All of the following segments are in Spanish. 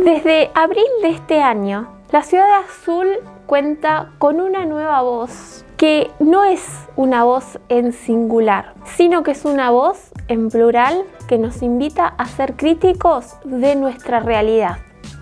Desde abril de este año, la ciudad de Azul cuenta con una nueva voz, que no es una voz en singular, sino que es una voz en plural que nos invita a ser críticos de nuestra realidad.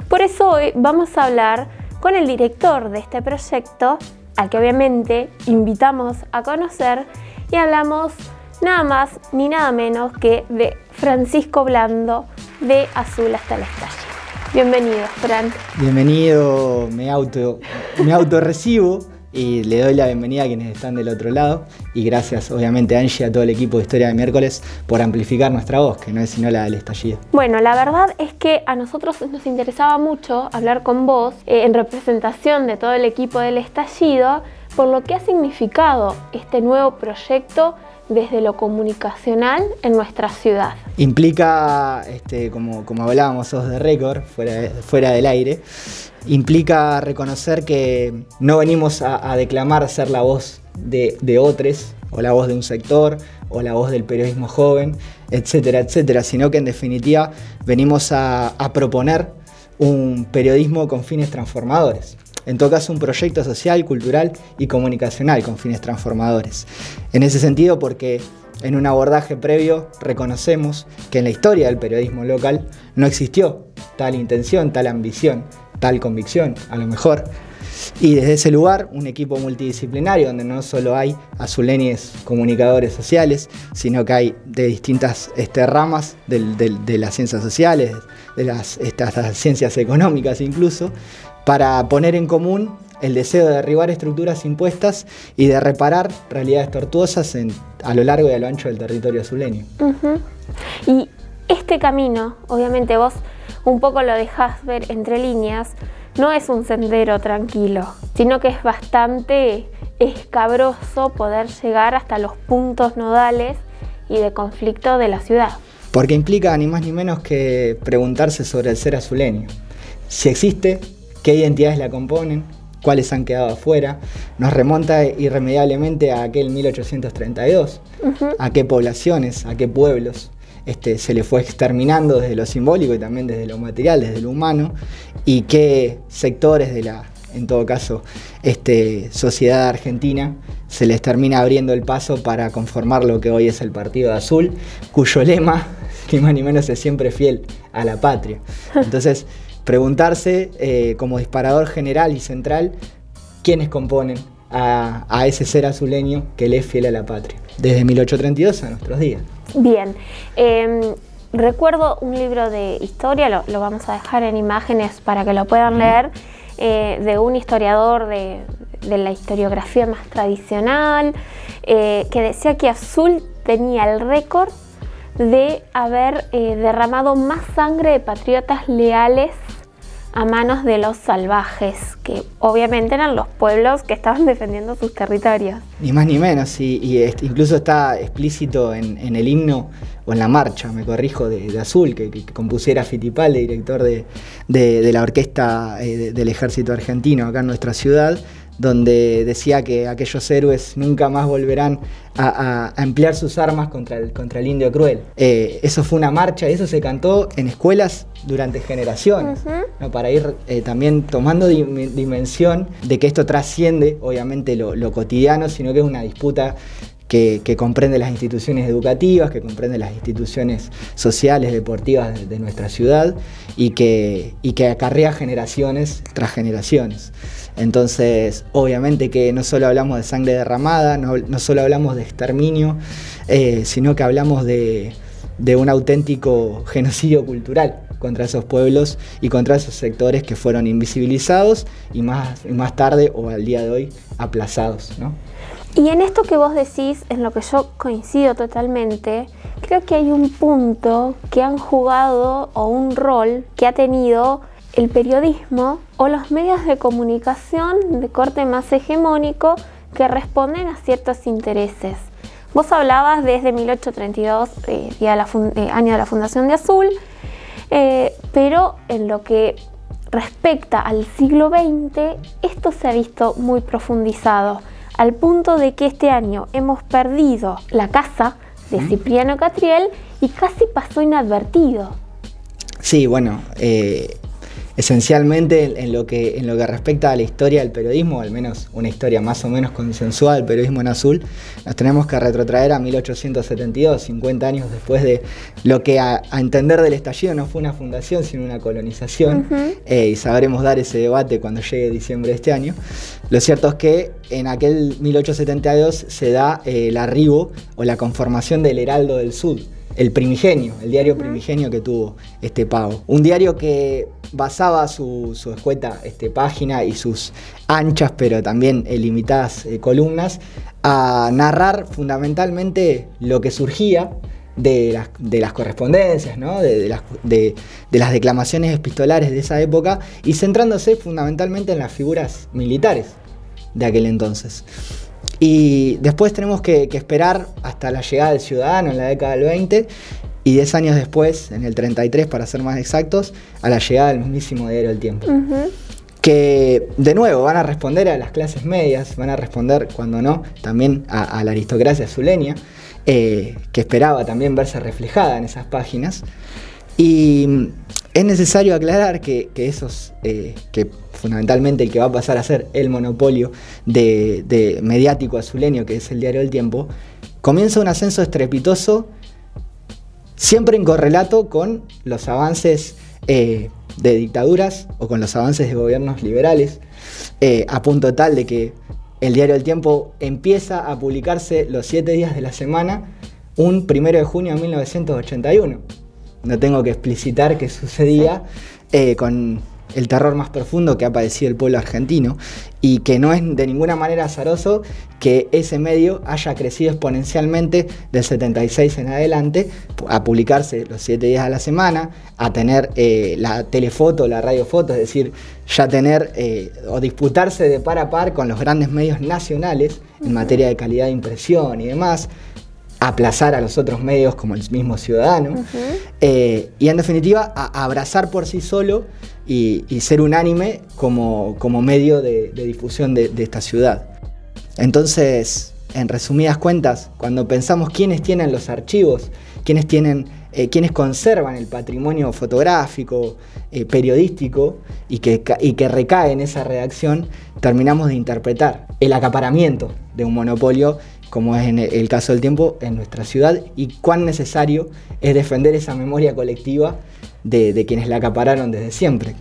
Por eso hoy vamos a hablar con el director de este proyecto, al que obviamente invitamos a conocer, y hablamos nada más ni nada menos que de Francisco Blando, de Azul hasta el Estallido. Bienvenido, Fran. Bienvenido, me autorrecibo y le doy la bienvenida a quienes están del otro lado. Y gracias, obviamente, a Angie y a todo el equipo de Historia de Miércoles por amplificar nuestra voz, que no es sino la del estallido. Bueno, la verdad es que a nosotros nos interesaba mucho hablar con vos en representación de todo el equipo del estallido, por lo que ha significado este nuevo proyecto desde lo comunicacional en nuestra ciudad. Implica, como hablábamos off the record, fuera del aire, implica reconocer que no venimos a declamar ser la voz de otros, o la voz de un sector, o la voz del periodismo joven, etcétera, etcétera, sino que en definitiva venimos a proponer un periodismo con fines transformadores. En todo caso, un proyecto social, cultural y comunicacional con fines transformadores. En ese sentido, porque en un abordaje previo reconocemos que en la historia del periodismo local no existió tal intención, tal ambición, tal convicción, a lo mejor. Y desde ese lugar, un equipo multidisciplinario donde no solo hay azuleñes comunicadores sociales, sino que hay de distintas ramas de las ciencias sociales, de las ciencias económicas incluso, para poner en común el deseo de derribar estructuras impuestas y de reparar realidades tortuosas a lo largo y a lo ancho del territorio azuleño. Y este camino, obviamente vos un poco lo dejás ver entre líneas, no es un sendero tranquilo, sino que es bastante escabroso poder llegar hasta los puntos nodales y de conflicto de la ciudad. Porque implica ni más ni menos que preguntarse sobre el ser azuleño. Si existe, qué identidades la componen, cuáles han quedado afuera. Nos remonta irremediablemente a aquel 1832, a qué poblaciones, a qué pueblos se le fue exterminando desde lo simbólico y también desde lo material, desde lo humano, y qué sectores de la, en todo caso, sociedad argentina se les termina abriendo el paso para conformar lo que hoy es el Partido Azul, cuyo lema, ni más ni menos, es siempre fiel a la patria. Entonces, preguntarse como disparador general y central quiénes componen a ese ser azuleño que le es fiel a la patria, desde 1832 a nuestros días. Bien, recuerdo un libro de historia, lo vamos a dejar en imágenes para que lo puedan leer, de un historiador de la historiografía más tradicional, que decía que Azul tenía el récord de haber derramado más sangre de patriotas leales a manos de los salvajes, que obviamente eran los pueblos que estaban defendiendo sus territorios. Ni más ni menos, y incluso está explícito en el himno, o en la marcha, me corrijo, de Azul, que compusiera Fittipaldi, director de la orquesta del ejército argentino acá en nuestra ciudad, donde decía que aquellos héroes nunca más volverán a emplear sus armas contra el indio cruel. Eso fue una marcha y eso se cantó en escuelas durante generaciones, ¿no? Para ir también tomando dimensión de que esto trasciende obviamente lo cotidiano, sino que es una disputa que comprende las instituciones educativas, que comprende las instituciones sociales, deportivas de nuestra ciudad y que acarrea generaciones tras generaciones. Entonces, obviamente que no solo hablamos de sangre derramada, no solo hablamos de exterminio, sino que hablamos de un auténtico genocidio cultural contra esos pueblos y contra esos sectores que fueron invisibilizados y más tarde o al día de hoy aplazados, ¿no? Y en esto que vos decís, en lo que yo coincido totalmente, creo que hay un punto que han jugado o un rol que ha tenido el periodismo o los medios de comunicación de corte más hegemónico que responden a ciertos intereses. Vos hablabas desde 1832, año de la fundación de Azul, pero en lo que respecta al siglo XX, esto se ha visto muy profundizado, al punto de que este año hemos perdido la casa de Cipriano Catriel y casi pasó inadvertido. Sí, bueno, esencialmente en lo que respecta a la historia del periodismo, al menos una historia más o menos consensuada del periodismo en azul, nos tenemos que retrotraer a 1872, 50 años después de lo que a entender del estallido no fue una fundación sino una colonización, y sabremos dar ese debate cuando llegue diciembre de este año. Lo cierto es que en aquel 1872 se da el arribo o la conformación del Heraldo del Sud, el primigenio, el diario primigenio que tuvo Pavo. Un diario que basaba su escueta página y sus anchas pero también limitadas columnas a narrar fundamentalmente lo que surgía de las correspondencias, ¿no? de las declamaciones epistolares de esa época, y centrándose fundamentalmente en las figuras militares de aquel entonces. Y después tenemos que esperar hasta la llegada del Ciudadano en la década del 20, y 10 años después, en el 33 para ser más exactos, a la llegada del mismísimo diario El Tiempo. Que de nuevo van a responder a las clases medias, van a responder, cuando no, también a la aristocracia azuleña, que esperaba también verse reflejada en esas páginas. Y es necesario aclarar que esos, que fundamentalmente el que va a pasar a ser el monopolio de mediático azuleño, que es el diario El Tiempo, comienza un ascenso estrepitoso, siempre en correlato con los avances de dictaduras o con los avances de gobiernos liberales, a punto tal de que el diario El Tiempo empieza a publicarse los 7 días de la semana, un 1 de junio de 1981. No tengo que explicitar qué sucedía con el terror más profundo que ha padecido el pueblo argentino, y que no es de ninguna manera azaroso que ese medio haya crecido exponencialmente del 76 en adelante, a publicarse los 7 días a la semana, a tener la telefoto, la radiofoto, es decir, ya tener o disputarse de par a par con los grandes medios nacionales en materia de calidad de impresión y demás, aplazar a los otros medios como el mismo Ciudadano, y en definitiva a abrazar por sí solo y ser unánime como medio de difusión de esta ciudad. Entonces, en resumidas cuentas, cuando pensamos quiénes tienen los archivos, quiénes conservan el patrimonio fotográfico, periodístico, y que recae en esa redacción, terminamos de interpretar el acaparamiento de un monopolio, como es en el caso del Tiempo, en nuestra ciudad, y cuán necesario es defender esa memoria colectiva de quienes la acapararon desde siempre.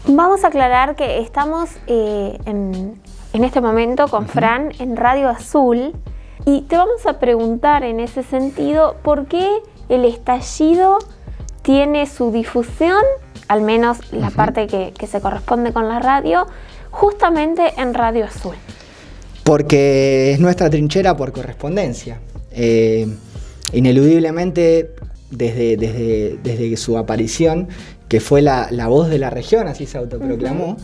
Vamos a aclarar que estamos en este momento con Fran en Radio Azul, y te vamos a preguntar en ese sentido por qué el estallido tiene su difusión, al menos la parte que se corresponde con la radio, justamente en Radio Azul. Porque es nuestra trinchera por correspondencia. Ineludiblemente, desde su aparición, que fue la voz de la región, así se autoproclamó,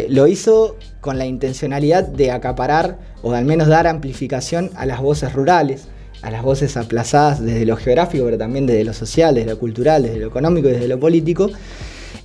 lo hizo con la intencionalidad de acaparar, o de al menos dar amplificación a las voces rurales, a las voces aplazadas desde lo geográfico, pero también desde lo social, desde lo cultural, desde lo económico y desde lo político.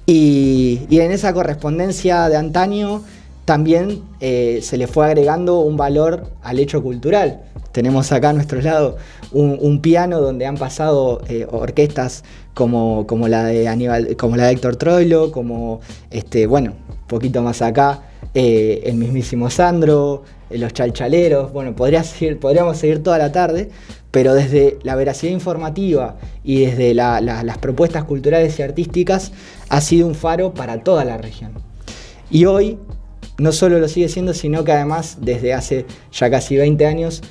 Y en esa correspondencia de antaño también se le fue agregando un valor al hecho cultural. Tenemos acá a nuestro lado un piano donde han pasado orquestas como la de Aníbal, como la de Héctor Troilo, como un poquito más acá el mismísimo Sandro, los Chalchaleros. Bueno, podríamos seguir toda la tarde, pero desde la veracidad informativa y desde las propuestas culturales y artísticas ha sido un faro para toda la región. Y hoy no solo lo sigue siendo, sino que además desde hace ya casi 20 años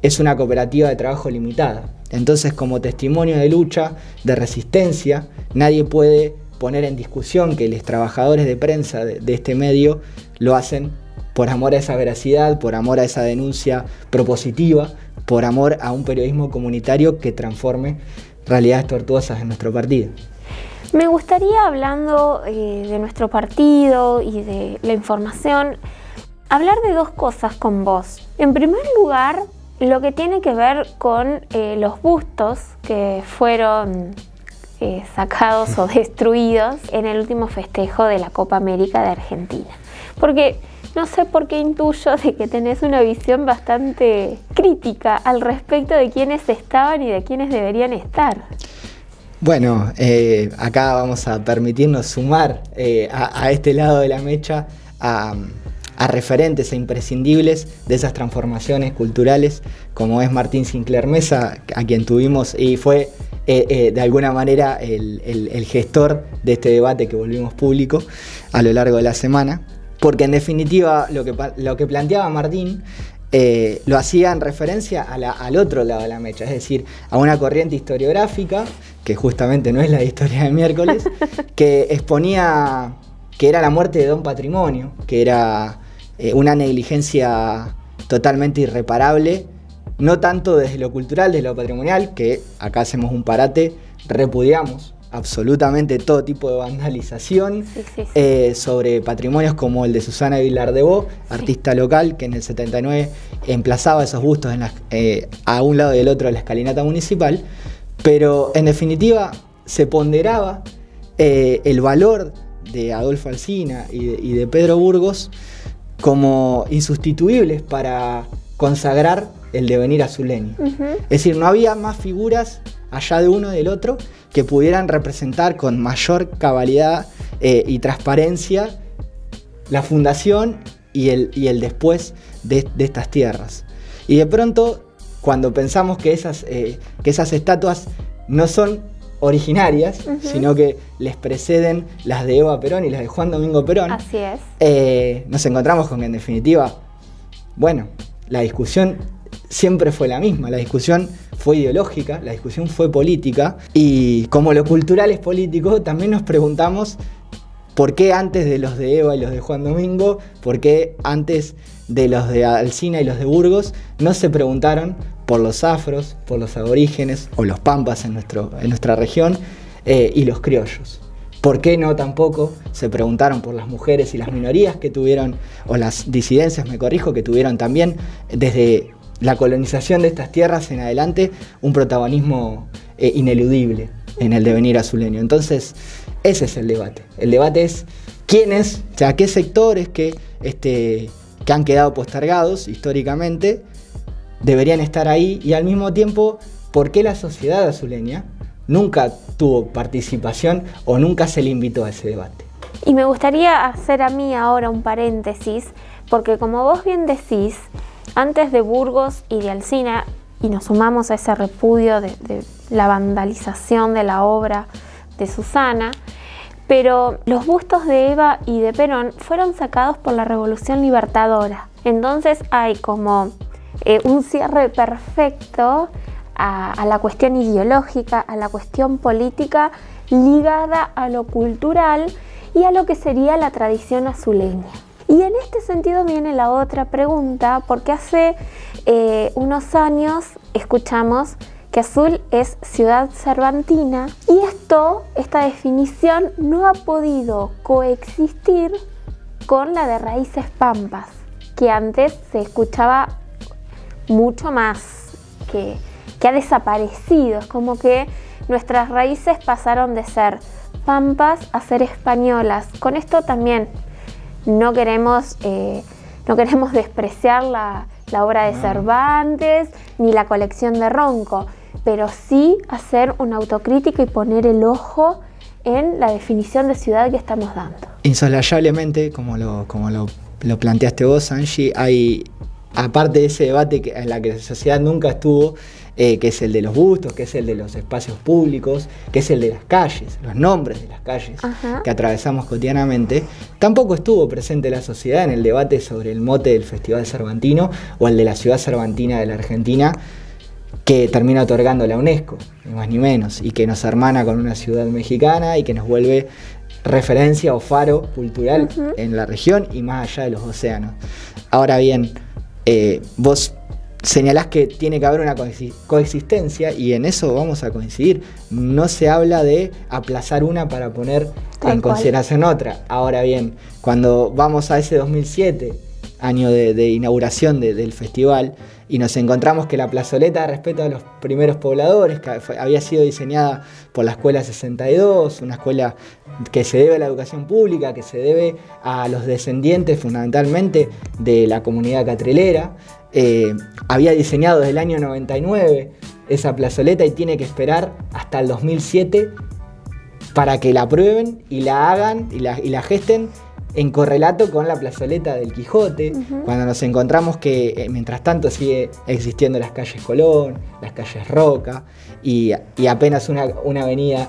es una cooperativa de trabajo limitada. Entonces, como testimonio de lucha, de resistencia, nadie puede poner en discusión que los trabajadores de prensa de este medio lo hacen por amor a esa veracidad, por amor a esa denuncia propositiva, por amor a un periodismo comunitario que transforme realidades tortuosas en nuestro partido. Me gustaría, hablando de nuestro partido y de la información, hablar de dos cosas con vos. En primer lugar, lo que tiene que ver con los bustos que fueron sacados o destruidos en el último festejo de la Copa América de Argentina. Porque no sé por qué intuyo de que tenés una visión bastante crítica al respecto de quiénes estaban y de quiénes deberían estar. Bueno, acá vamos a permitirnos sumar a este lado de la mecha a referentes e imprescindibles de esas transformaciones culturales, como es Martín Sinclair Mesa, a quien tuvimos y fue de alguna manera el gestor de este debate que volvimos público a lo largo de la semana, porque en definitiva lo que planteaba Martín lo hacía en referencia al otro lado de la mecha, es decir, a una corriente historiográfica, que justamente no es la de Historia de Miércoles, que exponía que era la muerte de Don Patrimonio, que era una negligencia totalmente irreparable, no tanto desde lo cultural, desde lo patrimonial, que acá hacemos un parate, repudiamos absolutamente todo tipo de vandalización sobre patrimonios como el de Susana Vilardebó, artista local que en el 79 emplazaba esos bustos a un lado y del otro de la escalinata municipal, pero en definitiva se ponderaba el valor de Adolfo Alsina y de Pedro Burgos como insustituibles para consagrar el devenir azuleño. Es decir, no había más figuras allá de uno y del otro que pudieran representar con mayor cabalidad y transparencia la fundación y el después de estas tierras. Y de pronto, cuando pensamos que esas estatuas no son originarias, sino que les preceden las de Eva Perón y las de Juan Domingo Perón, así es. Nos encontramos con que en definitiva, bueno, la discusión siempre fue la misma, la discusión fue ideológica, la discusión fue política, y como lo cultural es político, también nos preguntamos por qué antes de los de Eva y los de Juan Domingo, por qué antes de los de Alsina y los de Burgos, no se preguntaron por los afros, por los aborígenes o los pampas en nuestra región y los criollos. ¿Por qué no tampoco se preguntaron por las mujeres y las minorías que tuvieron, o las disidencias, me corrijo, que tuvieron también desde la colonización de estas tierras en adelante un protagonismo ineludible en el devenir azuleño? Entonces, ese es el debate. El debate es quiénes, o sea, qué sectores que han quedado postergados históricamente deberían estar ahí, y al mismo tiempo, ¿por qué la sociedad azuleña nunca tuvo participación o nunca se le invitó a ese debate? Y me gustaría hacer a mí ahora un paréntesis, porque como vos bien decís, antes de Burgos y de Alsina, y nos sumamos a ese repudio de la vandalización de la obra de Susana, pero los bustos de Eva y de Perón fueron sacados por la Revolución Libertadora. Entonces hay como un cierre perfecto a la cuestión ideológica, a la cuestión política ligada a lo cultural y a lo que sería la tradición azuleña. Y en este sentido viene la otra pregunta, porque hace unos años escuchamos que Azul es ciudad cervantina, y esta definición no ha podido coexistir con la de raíces pampas, que antes se escuchaba mucho más, que ha desaparecido. Es como que nuestras raíces pasaron de ser pampas a ser españolas. Con esto también no queremos despreciar la obra de Cervantes ni la colección de Ronco, pero sí hacer una autocrítica y poner el ojo en la definición de ciudad que estamos dando. Insoslayablemente, como lo planteaste vos, Angie, hay, aparte de ese debate en la que la sociedad nunca estuvo, que es el de los bustos, que es el de los espacios públicos, que es el de las calles, los nombres de las calles que atravesamos cotidianamente, tampoco estuvo presente la sociedad en el debate sobre el mote del Festival Cervantino o el de la ciudad cervantina de la Argentina, que termina otorgando la UNESCO, ni más ni menos, y que nos hermana con una ciudad mexicana y que nos vuelve referencia o faro cultural en la región y más allá de los océanos. Ahora bien, vos señalás que tiene que haber una coexistencia, y en eso vamos a coincidir. No se habla de aplazar una para poner en consideración otra. Ahora bien, cuando vamos a ese 2007, año de inauguración del festival, y nos encontramos que la plazoleta respecto a los primeros pobladores, que había sido diseñada por la Escuela 62, una escuela que se debe a la educación pública, que se debe a los descendientes fundamentalmente de la comunidad catrilera, había diseñado desde el año 99 esa plazoleta y tiene que esperar hasta el 2007 para que la aprueben y la hagan y la gesten en correlato con la plazoleta del Quijote, cuando nos encontramos que mientras tanto sigue existiendo las calles Colón, las calles Roca y apenas una avenida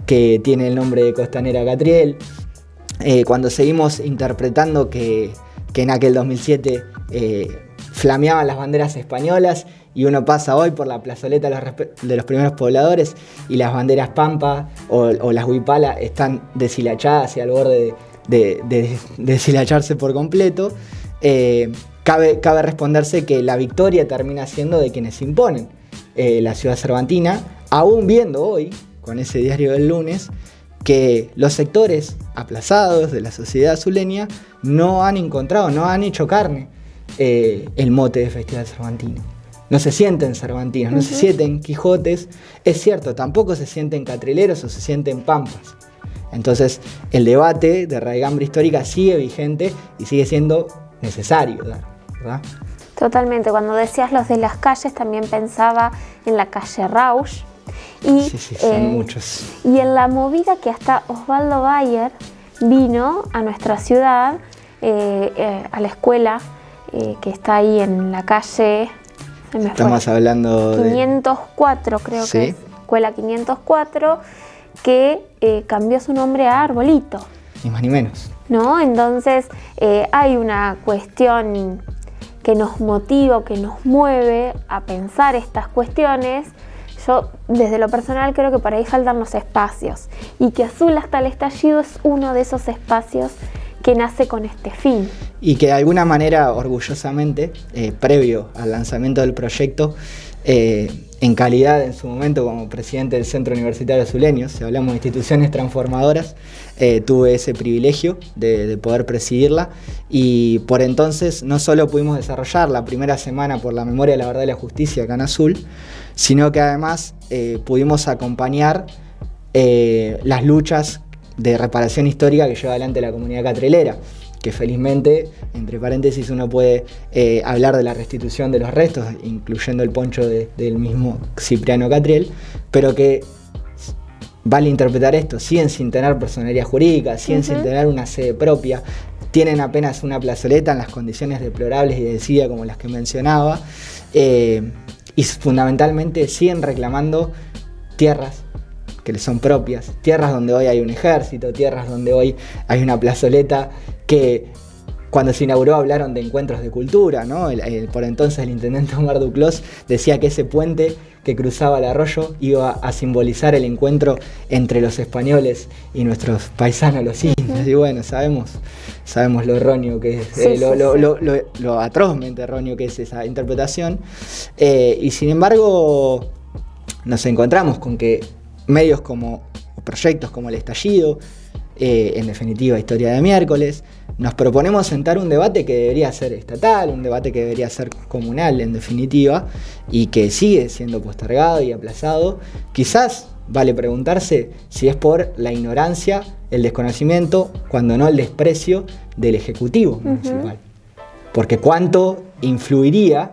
que tiene el nombre de Costanera Catriel, cuando seguimos interpretando que en aquel 2007 flameaban las banderas españolas y uno pasa hoy por la plazoleta de los primeros pobladores y las banderas Pampa o las Huipala están deshilachadas y al borde de deshilacharse por completo, cabe responderse que la victoria termina siendo de quienes imponen la ciudad cervantina, aún viendo hoy, con ese diario del lunes, que los sectores aplazados de la sociedad azuleña no han encontrado, no han hecho carne el mote de Festival Cervantino. No se sienten cervantinos, no se sienten Quijotes, es cierto, tampoco se sienten catrileros o se sienten pampas. Entonces el debate de raigambre histórica sigue vigente y sigue siendo necesario dar, ¿verdad? Totalmente, cuando decías los de las calles también pensaba en la calle Rausch y, sí, son muchos. Y en la movida que hasta Osvaldo Bayer vino a nuestra ciudad, a la escuela que está ahí en la calle, estamos hablando 504 creo ¿sí? que es, escuela 504, que cambió su nombre a Arbolito. Ni más ni menos. ¿No? Entonces hay una cuestión que nos motiva, que nos mueve a pensar estas cuestiones. Yo desde lo personal creo que para ahí faltan los espacios y que Azul hasta el estallido es uno de esos espacios que nace con este fin. Y que de alguna manera, orgullosamente, previo al lanzamiento del proyecto, en calidad en su momento como presidente del Centro Universitario Azuleño, si hablamos de instituciones transformadoras, tuve ese privilegio de poder presidirla y por entonces no solo pudimos desarrollar la primera semana por la memoria, la verdad y la justicia acá en Azul, sino que además pudimos acompañar las luchas de reparación histórica que lleva adelante la comunidad catrelera, que felizmente, entre paréntesis, uno puede hablar de la restitución de los restos, incluyendo el poncho del mismo Cipriano Catriel, pero que vale interpretar esto, siguen sin tener personería jurídica, siguen sin tener una sede propia, tienen apenas una plazoleta en las condiciones deplorables y de desidia como las que mencionaba, y fundamentalmente siguen reclamando tierras que les son propias, tierras donde hoy hay un ejército, tierras donde hoy hay una plazoleta que cuando se inauguró hablaron de encuentros de cultura, ¿no? Por entonces el intendente Omar Duclos decía que ese puente que cruzaba el arroyo iba a simbolizar el encuentro entre los españoles y nuestros paisanos los indios. Y bueno, sabemos lo erróneo que es, lo atrozmente erróneo que es esa interpretación. Y sin embargo nos encontramos con que medios como proyectos como El Estallido, en definitiva Historia de Miércoles, nos proponemos sentar un debate que debería ser estatal, un debate que debería ser comunal en definitiva, y que sigue siendo postergado y aplazado. Quizás vale preguntarse si es por la ignorancia, el desconocimiento, cuando no el desprecio del Ejecutivo Municipal. Porque cuánto influiría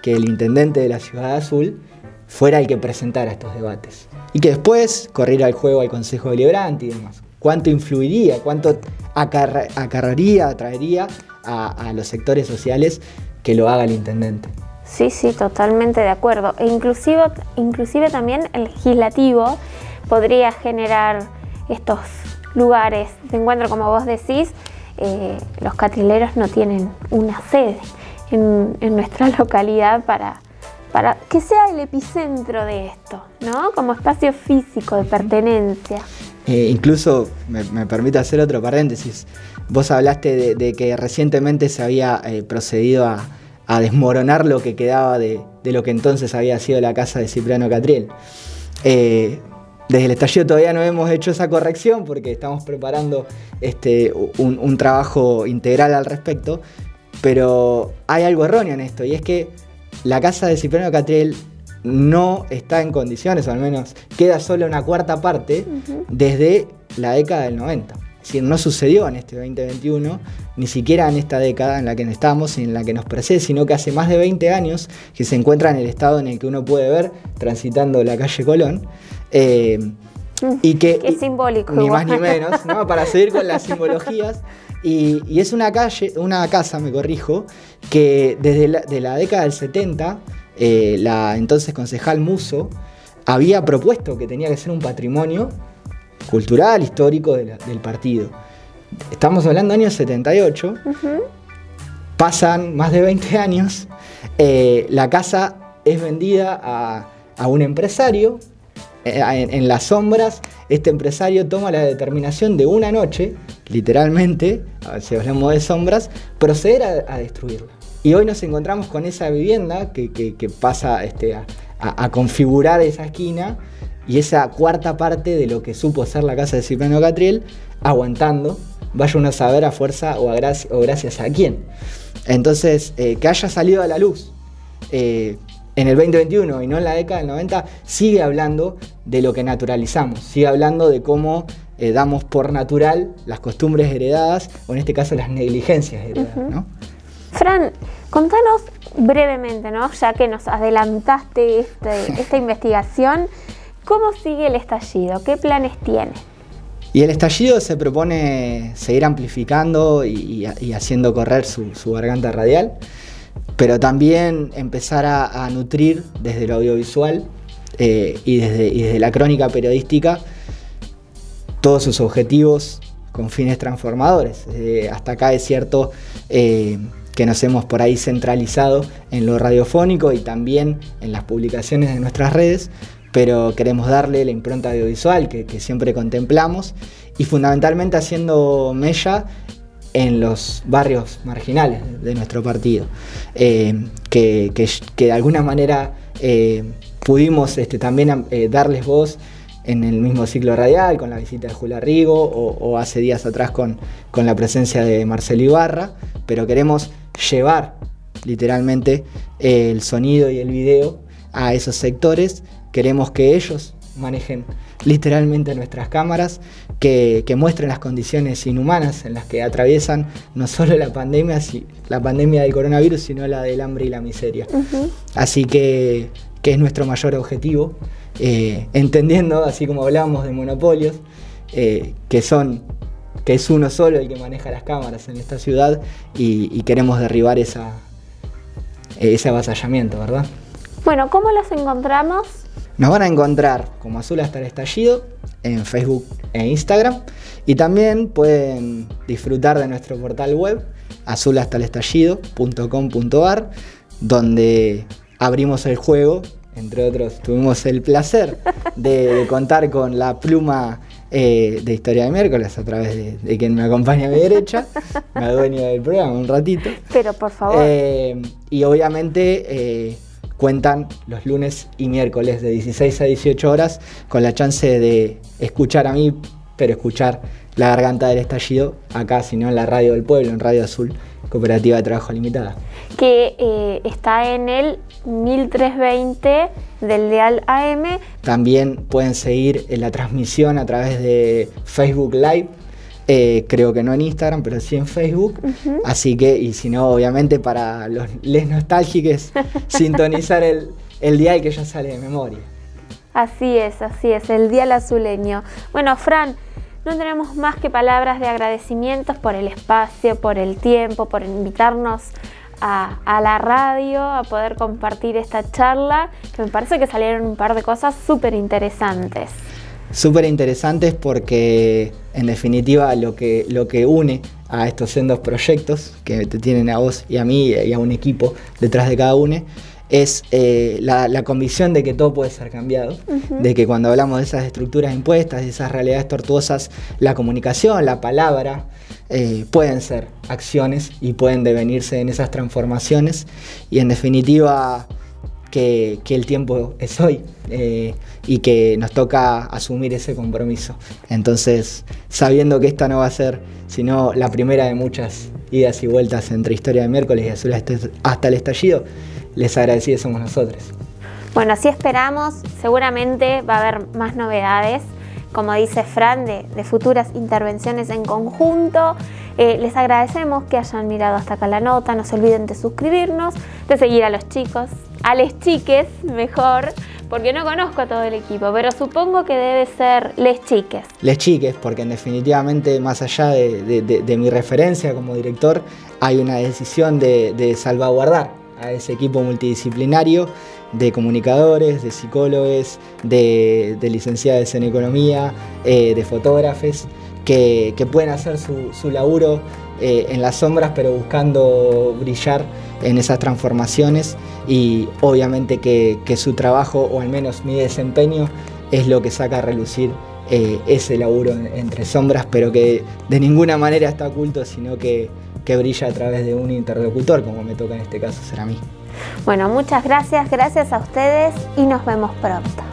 que el intendente de la Ciudad Azul fuera el que presentara estos debates y que después corriera el juego al Consejo Deliberante y demás. ¿Cuánto influiría, cuánto atraería a los sectores sociales que lo haga el intendente? Sí, totalmente de acuerdo. E inclusive también el legislativo podría generar estos lugares de encuentro, como vos decís. Los catrileros no tienen una sede en nuestra localidad para que sea el epicentro de esto, ¿no? Como espacio físico de pertenencia. Incluso, me permito hacer otro paréntesis, vos hablaste de que recientemente se había procedido a desmoronar lo que quedaba de lo que entonces había sido la casa de Cipriano Catriel. Desde el estallido todavía no hemos hecho esa corrección porque estamos preparando un trabajo integral al respecto, pero hay algo erróneo en esto, y es que la casa de Cipriano Catriel no está en condiciones, o al menos queda solo una cuarta parte desde la década del 90. Es decir, no sucedió en este 2021, ni siquiera en esta década en la que estamos y en la que nos precede, sino que hace más de 20 años que se encuentra en el estado en el que uno puede ver transitando la calle Colón. Y que, qué simbólico. Ni más ni menos, ¿no? Para seguir con las simbologías. Y es una casa, me corrijo, que desde la década del 70, la entonces concejal Musso había propuesto que tenía que ser un patrimonio cultural, histórico del partido. Estamos hablando de años 78, pasan más de 20 años, la casa es vendida a un empresario. En las sombras, este empresario toma la determinación de una noche, literalmente, si hablamos de sombras, proceder a destruirla. Y hoy nos encontramos con esa vivienda que pasa a configurar esa esquina y esa cuarta parte de lo que supo ser la casa de Cipriano Catriel, aguantando, vaya uno a saber a fuerza o gracias a quién. Entonces, que haya salido a la luz en el 2021 y no en la década del 90, sigue hablando de lo que naturalizamos, sigue hablando de cómo damos por natural las costumbres heredadas, o en este caso las negligencias heredadas, ¿no? Fran, contanos brevemente, ¿no? Ya que nos adelantaste esta investigación, ¿cómo sigue el estallido? ¿Qué planes tiene? Y el estallido se propone seguir amplificando y haciendo correr su garganta radial, pero también empezar a nutrir desde lo audiovisual y desde la crónica periodística todos sus objetivos con fines transformadores. Hasta acá es cierto que nos hemos por ahí centralizado en lo radiofónico y también en las publicaciones de nuestras redes, pero queremos darle la impronta audiovisual que siempre contemplamos y fundamentalmente haciendo mella en los barrios marginales de nuestro partido, que de alguna manera pudimos también darles voz en el mismo ciclo radial, con la visita de Julia Rigo o hace días atrás con la presencia de Marcelo Ibarra, pero queremos llevar literalmente el sonido y el video a esos sectores. Queremos que ellos manejen literalmente nuestras cámaras, que muestren las condiciones inhumanas en las que atraviesan no solo la pandemia del coronavirus, sino la del hambre y la miseria. Así que es nuestro mayor objetivo, entendiendo, así como hablábamos de monopolios, que es uno solo el que maneja las cámaras en esta ciudad y queremos derribar ese avasallamiento, ¿verdad? Bueno, ¿cómo los encontramos? Nos van a encontrar como Azul hasta el estallido en Facebook e Instagram y también pueden disfrutar de nuestro portal web azulhastalestallido.com.ar, donde abrimos el juego. Entre otros, tuvimos el placer de contar con la pluma de Historia de Miércoles a través de quien me acompaña a mi derecha, me adueño del programa un ratito. Pero por favor. Y obviamente cuentan los lunes y miércoles de 16 a 18 horas con la chance de escuchar a mí, pero escuchar la garganta del estallido acá, sino en la radio del pueblo, en Radio Azul, Cooperativa de Trabajo Limitada. Que está en el 1320 del dial AM. También pueden seguir la transmisión a través de Facebook Live, creo que no en Instagram, pero sí en Facebook. Así que, y si no, obviamente para los les nostálgicos, sintonizar el dial que ya sale de memoria. Así es, el dial azuleño. Bueno, Fran, no tenemos más que palabras de agradecimientos por el espacio, por el tiempo, por invitarnos a la radio, a poder compartir esta charla, que me parece que salieron un par de cosas súper interesantes. Súper interesantes porque, en definitiva, lo que une a estos sendos proyectos que te tienen a vos y a mí y a un equipo detrás de cada uno es la convicción de que todo puede ser cambiado, de que cuando hablamos de esas estructuras impuestas, de esas realidades tortuosas, la comunicación, la palabra, pueden ser acciones y pueden devenirse en esas transformaciones y en definitiva que el tiempo es hoy y que nos toca asumir ese compromiso. Entonces, sabiendo que esta no va a ser sino la primera de muchas idas y vueltas entre Historia de Miércoles y Azul hasta el estallido, les agradecidos somos nosotros. Bueno, así esperamos, seguramente va a haber más novedades como dice Fran, de futuras intervenciones en conjunto. Les agradecemos que hayan mirado hasta acá la nota. No se olviden de suscribirnos, de seguir a los chicos, a les chiques mejor, porque no conozco a todo el equipo, pero supongo que debe ser les chiques. Les chiques, porque definitivamente, más allá de mi referencia como director, hay una decisión de salvaguardar a ese equipo multidisciplinario de comunicadores, de psicólogos, de licenciados en economía, de fotógrafos, que pueden hacer su laburo en las sombras, pero buscando brillar en esas transformaciones, y obviamente que su trabajo, o al menos mi desempeño, es lo que saca a relucir ese laburo entre sombras, pero que de ninguna manera está oculto, sino que brilla a través de un interlocutor, como me toca en este caso ser a mí. Bueno, muchas gracias a ustedes y nos vemos pronto.